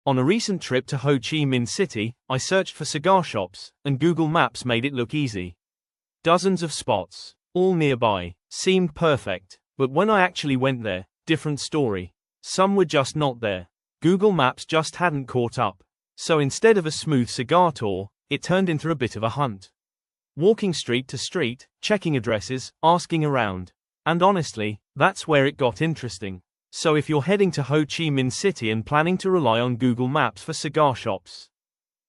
On a recent trip to Ho Chi Minh City, I searched for cigar shops, and Google Maps made it look easy. Dozens of spots, all nearby, seemed perfect, but when I actually went there, different story. Some were just not there. Google Maps just hadn't caught up. So instead of a smooth cigar tour, it turned into a bit of a hunt. Walking street to street, checking addresses, asking around. And honestly, that's where it got interesting. So if you're heading to Ho Chi Minh City and planning to rely on Google Maps for cigar shops,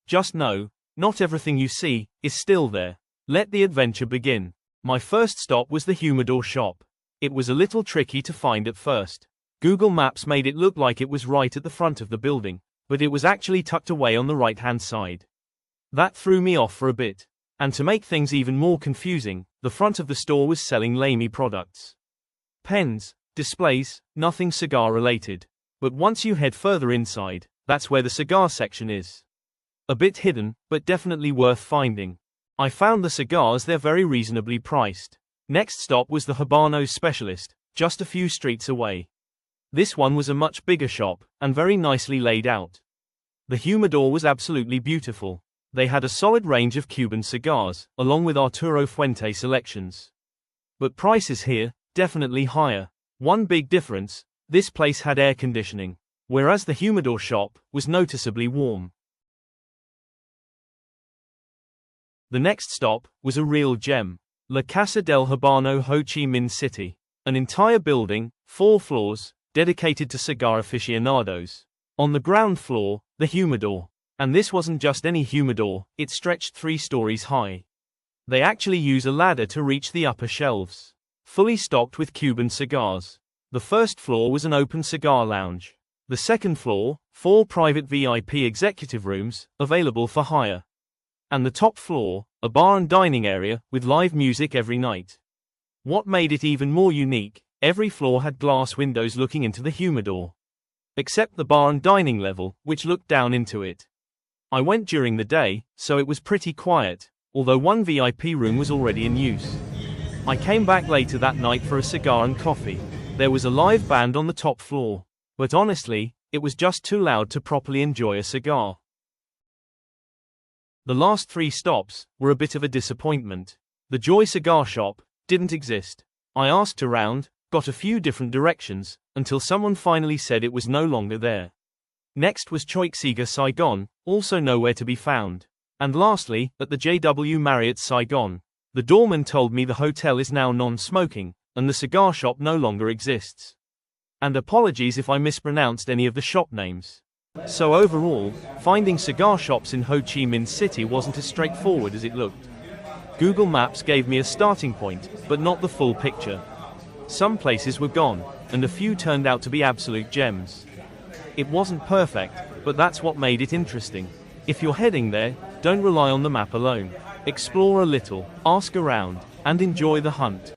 just know, not everything you see is still there. Let the adventure begin. My first stop was the Humidor shop. It was a little tricky to find at first. Google Maps made it look like it was right at the front of the building, but it was actually tucked away on the right-hand side. That threw me off for a bit. And to make things even more confusing, the front of the store was selling lamey products. Pens, displays, nothing cigar related. But once you head further inside, that's where the cigar section is. A bit hidden, but definitely worth finding. I found the cigars there very reasonably priced. Next stop was the Habanos Specialist, just a few streets away. This one was a much bigger shop, and very nicely laid out. The humidor was absolutely beautiful. They had a solid range of Cuban cigars, along with Arturo Fuente selections. But prices here, definitely higher. One big difference, this place had air conditioning, whereas the Humidor shop was noticeably warm. The next stop was a real gem, La Casa del Habano, Ho Chi Minh City. An entire building, 4 floors, dedicated to cigar aficionados. On the ground floor, the Humidor. And this wasn't just any humidor, it stretched 3 stories high. They actually use a ladder to reach the upper shelves. Fully stocked with Cuban cigars. The first floor was an open cigar lounge. The second floor, 4 private VIP executive rooms, available for hire. And the top floor, a bar and dining area, with live music every night. What made it even more unique, every floor had glass windows looking into the humidor. Except the bar and dining level, which looked down into it. I went during the day, so it was pretty quiet, although one VIP room was already in use. I came back later that night for a cigar and coffee. There was a live band on the top floor, but honestly, it was just too loud to properly enjoy a cigar. The last 3 stops were a bit of a disappointment. The Joy cigar shop didn't exist. I asked around, got a few different directions, until someone finally said it was no longer there. Next was Choic Cigar Saigon, also nowhere to be found. And lastly, at the JW Marriott Saigon. The doorman told me the hotel is now non-smoking, and the cigar shop no longer exists. And apologies if I mispronounced any of the shop names. So overall, finding cigar shops in Ho Chi Minh City wasn't as straightforward as it looked. Google Maps gave me a starting point, but not the full picture. Some places were gone, and a few turned out to be absolute gems. It wasn't perfect, but that's what made it interesting. If you're heading there, don't rely on the map alone. Explore a little, ask around, and enjoy the hunt.